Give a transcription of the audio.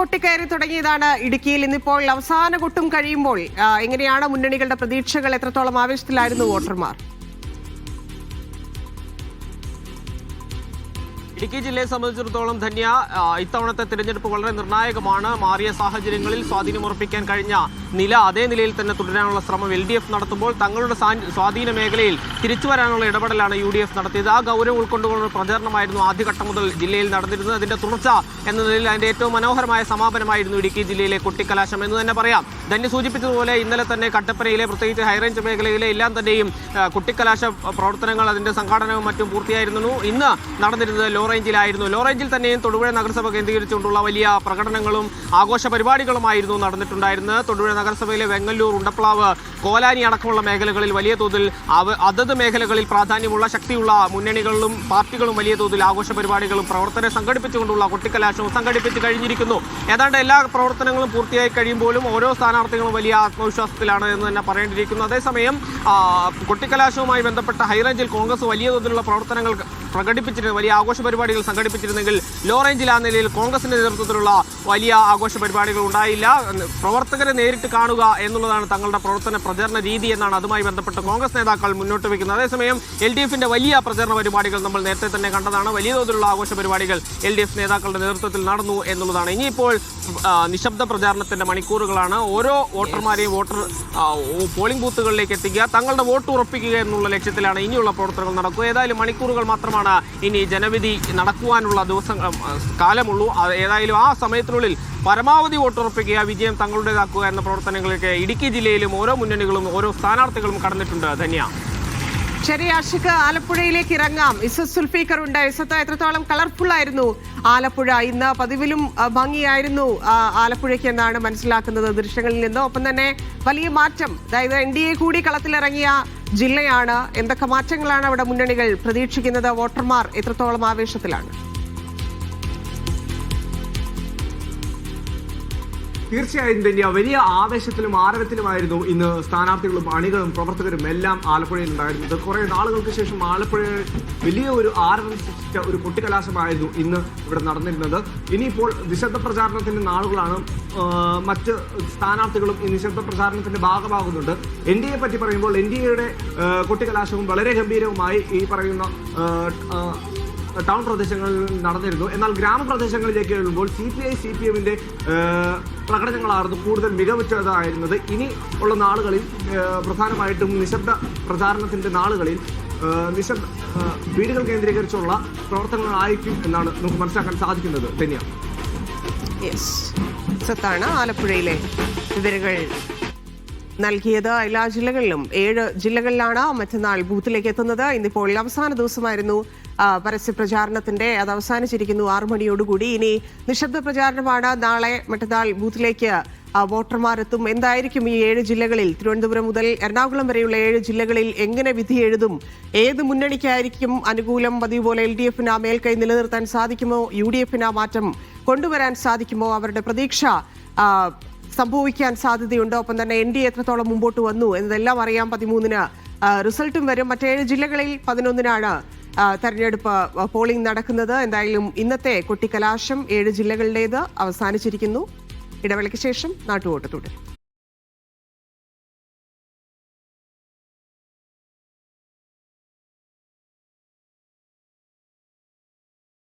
പൊട്ടിക്കയറി തുടങ്ങിയതാണ് ഇടുക്കിയിൽ. ഇന്നിപ്പോൾ അവസാന കൊട്ടും കഴിയുമ്പോൾ എങ്ങനെയാണ് മുന്നണികളുടെ പ്രതീക്ഷകൾ? എത്രത്തോളം ആവേശത്തിലായിരുന്നു വോട്ടർമാർ? ഇടുക്കി ജില്ലയെ സംബന്ധിച്ചിടത്തോളം ധന്യ, ഇത്തവണത്തെ തിരഞ്ഞെടുപ്പ് വളരെ നിർണായകമാണ്. മാറിയ സാഹചര്യങ്ങളിൽ സ്വാധീനമുറപ്പിക്കാൻ കഴിഞ്ഞ നില അതേ നിലയിൽ തന്നെ തുടരാനുള്ള ശ്രമം LDF നടത്തുമ്പോൾ തങ്ങളുടെ സ്വാധീന മേഖലയിൽ തിരിച്ചുവരാനുള്ള ഇടപെടലാണ് UDF നടത്തിയത്. ആ ഗൗരവം ഉൾക്കൊണ്ടുകൊണ്ടുള്ള പ്രചാരണമായിരുന്നു ആദ്യഘട്ടം മുതൽ ജില്ലയിൽ നടന്നിരുന്നത്. അതിന്റെ തുടർച്ച എന്ന നിലയിൽ അതിന്റെ ഏറ്റവും മനോഹരമായ സമാപനമായിരുന്നു ഇടുക്കി ജില്ലയിലെ കൊട്ടിക്കലാശം എന്ന് തന്നെ പറയാം. ധന്യ സൂചിപ്പിച്ചതുപോലെ ഇന്നലെ തന്നെ കട്ടപ്പനയിലെ പ്രത്യേകിച്ച് ഹൈറേഞ്ച് മേഖലയിലെ എല്ലാം തന്നെയും കൊട്ടിക്കലാശ പ്രവർത്തനങ്ങൾ അതിന്റെ സംഘാടനവും മറ്റും പൂർത്തിയായിരുന്നു. ഇന്ന് നടന്നിരുന്നത് ലോ റേഞ്ചിൽ തന്നെയും തൊടുപുഴ നഗരസഭ കേന്ദ്രീകരിച്ചുകൊണ്ടുള്ള വലിയ പ്രകടനങ്ങളും ആഘോഷ പരിപാടികളുമായിരുന്നു നടന്നിട്ടുണ്ടായിരുന്നത്. തൊടുപുഴ നഗരസഭയിലെ വെങ്ങല്ലൂർ, ഉണ്ടപ്ലാവ്, കോലാനി അടക്കമുള്ള മേഖലകളിൽ വലിയ തോതിൽ അതത് മേഖലകളിൽ പ്രാധാന്യമുള്ള ശക്തിയുള്ള മുന്നണികളിലും പാർട്ടികളും വലിയ തോതിൽ ആഘോഷ പരിപാടികളും പ്രവർത്തനം സംഘടിപ്പിച്ചുകൊണ്ടുള്ള കൊട്ടിക്കലാശവും സംഘടിപ്പിച്ച് കഴിഞ്ഞിരിക്കുന്നു. ഏതാണ്ട് എല്ലാ പ്രവർത്തനങ്ങളും പൂർത്തിയായി കഴിയുമ്പോഴും ഓരോ സ്ഥാനാർത്ഥികളും വലിയ ആത്മവിശ്വാസത്തിലാണ് എന്ന് തന്നെ പറയേണ്ടിയിരിക്കുന്നു. അതേസമയം കൊട്ടിക്കലാശവുമായി ബന്ധപ്പെട്ട ഹൈറേഞ്ചിൽ കോൺഗ്രസ് വലിയ തോതിലുള്ള പ്രവർത്തനങ്ങൾ പ്രകടിപ്പിച്ചിരുന്നു, വലിയ ആഘോഷ പരിപാടികൾ സംഘടിപ്പിച്ചിരുന്നെങ്കിൽ ലോ റേഞ്ചിൽ ആ നിലയിൽ കോൺഗ്രസിന്റെ നേതൃത്വത്തിലുള്ള വലിയ ആഘോഷ പരിപാടികൾ ഉണ്ടായില്ല. പ്രവർത്തകരെ നേരിട്ട് കാണുക എന്നുള്ളതാണ് തങ്ങളുടെ പ്രചരണ രീതി എന്നാണ് അതുമായി ബന്ധപ്പെട്ട് കോൺഗ്രസ് നേതാക്കൾ മുന്നോട്ട് വയ്ക്കുന്നത്. അതേസമയം LDFന്റെ വലിയ പ്രചരണ പരിപാടികൾ നമ്മൾ നേരത്തെ തന്നെ കണ്ടതാണ്. വലിയ തോതിലുള്ള ആഘോഷ പരിപാടികൾ LDF നേതാക്കളുടെ നേതൃത്വത്തിൽ നടന്നു എന്നുള്ളതാണ്. ഇനിയിപ്പോൾ നിശബ്ദ പ്രചാരണത്തിന്റെ മണിക്കൂറുകളാണ്. ഓരോ വോട്ടർമാരെയും പോളിംഗ് ബൂത്തുകളിലേക്ക് എത്തിക്കുക, തങ്ങളുടെ വോട്ട് ഉറപ്പിക്കുക എന്നുള്ള ലക്ഷ്യത്തിലാണ് ഇനിയുള്ള പ്രവർത്തനങ്ങൾ നടക്കുക. ഏതായാലും മണിക്കൂറുകൾ മാത്രമാണ് ഇനി ജനവിധി നടക്കുവാനുള്ള കാലമുള്ളൂ. ഏതായാലും ആ സമയത്തിനുള്ളിൽ പരമാവധി വോട്ടുറപ്പിക്കുക, വിജയം തങ്ങളുടേതാക്കുക എന്ന പ്രവർത്തനങ്ങളിലേക്ക് ഇടുക്കി ജില്ലയിലും ഓരോ മുന്നണികളും ഓരോ സ്ഥാനാർത്ഥികളും കടന്നിട്ടുണ്ട്. ധന്യ, ശരി ആഷിഖ്, ആലപ്പുഴയിലേക്ക് ഇറങ്ങാം. ഇസത്ത് സുൽഫീഖർ ഉണ്ട്. ഇസത്ത്, എത്രത്തോളം കളർഫുൾ ആയിരുന്നു ആലപ്പുഴ? ഇന്ന് പതിവിലും ഭംഗിയായിരുന്നു ആലപ്പുഴയ്ക്ക് എന്നാണ് മനസ്സിലാക്കുന്നത് ദൃശ്യങ്ങളിൽ നിന്ന്. ഒപ്പം തന്നെ വലിയ മാറ്റം, അതായത് NDA കൂടി കളത്തിലിറങ്ങിയ ജില്ലയാണ്. എന്തൊക്കെ മാറ്റങ്ങളാണ് അവിടെ മുന്നണികൾ പ്രതീക്ഷിക്കുന്നത്? വോട്ടർമാർ എത്രത്തോളം ആവേശത്തിലാണ്? തീർച്ചയായും തന്നെ വലിയ ആവേശത്തിലും ആരവത്തിലുമായിരുന്നു ഇന്ന് സ്ഥാനാർത്ഥികളും അണികളും പ്രവർത്തകരും എല്ലാം ആലപ്പുഴയിൽ ഉണ്ടായിരുന്നത്. കുറെ നാളുകൾക്ക് ശേഷം ആലപ്പുഴ വലിയ ഒരു ആരവം സൃഷ്ടിച്ച ഒരു കൊട്ടിക്കലാശമായിരുന്നു ഇന്ന് ഇവിടെ നടന്നിരുന്നത്. ഇനിയിപ്പോൾ നിശബ്ദ പ്രചാരണത്തിന്റെ നാളുകളാണ്. മറ്റ് സ്ഥാനാർത്ഥികളും ഈ നിശബ്ദ പ്രചാരണത്തിന്റെ ഭാഗമാകുന്നുണ്ട്. NDA പറ്റി പറയുമ്പോൾ NDAയുടെ കൊട്ടിക്കലാശവും വളരെ ഗംഭീരവുമായി ഈ പറയുന്ന ടൗൺ പ്രദേശങ്ങളിൽ നടന്നിരുന്നു. എന്നാൽ ഗ്രാമപ്രദേശങ്ങളിലേക്ക് വരുമ്പോൾ CPI-CPMന്റെ പ്രകടനങ്ങളായിരുന്നു കൂടുതൽ മികവുറ്റതായിരുന്നത്. ഇനി ഉള്ള നാളുകളിൽ പ്രധാനമായിട്ടും നിശബ്ദ പ്രചാരണത്തിന്റെ നാളുകളിൽ വീടുകൾ കേന്ദ്രീകരിച്ചുള്ള പ്രവർത്തനങ്ങളായിരിക്കും എന്നാണ് നമുക്ക് മനസ്സിലാക്കാൻ സാധിക്കുന്നത്. തന്നെയാണ് ആലപ്പുഴയിലെ വിവരങ്ങൾ നൽകിയത്. എല്ലാ ജില്ലകളിലും 7 ജില്ലകളിലാണ് മറ്റന്നാൾ ബൂത്തിലേക്ക് എത്തുന്നത്. ഇന്നിപ്പോൾ അവസാന ദിവസമായിരുന്നു പരസ്യ പ്രചാരണത്തിന്റെ. അത് അവസാനിച്ചിരിക്കുന്നു 6 മണിയോടുകൂടി. ഇനി നിശബ്ദ പ്രചാരണമാണ്. നാളെ മറ്റന്നാൾ ബൂത്തിലേക്ക് വോട്ടർമാരെത്തും. എന്തായിരിക്കും ഈ 7 ജില്ലകളിൽ, തിരുവനന്തപുരം മുതൽ എറണാകുളം വരെയുള്ള 7 ജില്ലകളിൽ എങ്ങനെ വിധി എഴുതും? ഏത് മുന്നണിക്കായിരിക്കും അനുകൂലം? പതിവ് പോലെ LDFന് ആ മേൽക്കൈ നിലനിർത്താൻ സാധിക്കുമോ? UDFന് ആ മാറ്റം കൊണ്ടുവരാൻ സാധിക്കുമോ? അവരുടെ പ്രതീക്ഷ സംഭവിക്കാൻ സാധ്യതയുണ്ട്. ഒപ്പം തന്നെ NDA എത്രത്തോളം മുമ്പോട്ട് വന്നു എന്നതെല്ലാം അറിയാം. 13-ന് റിസൾട്ടും വരും. മറ്റ് 7 ജില്ലകളിൽ 11-നാണ് തെരഞ്ഞെടുപ്പ് പോളിംഗ് നടക്കുന്നത്. എന്തായാലും ഇന്നത്തെ കൊട്ടിക്കലാശം 7 ജില്ലകളുടേത് അവസാനിച്ചിരിക്കുന്നു. ഇടവേളയ്ക്ക് ശേഷം നാട്ടുവോട്ട് തുടരും.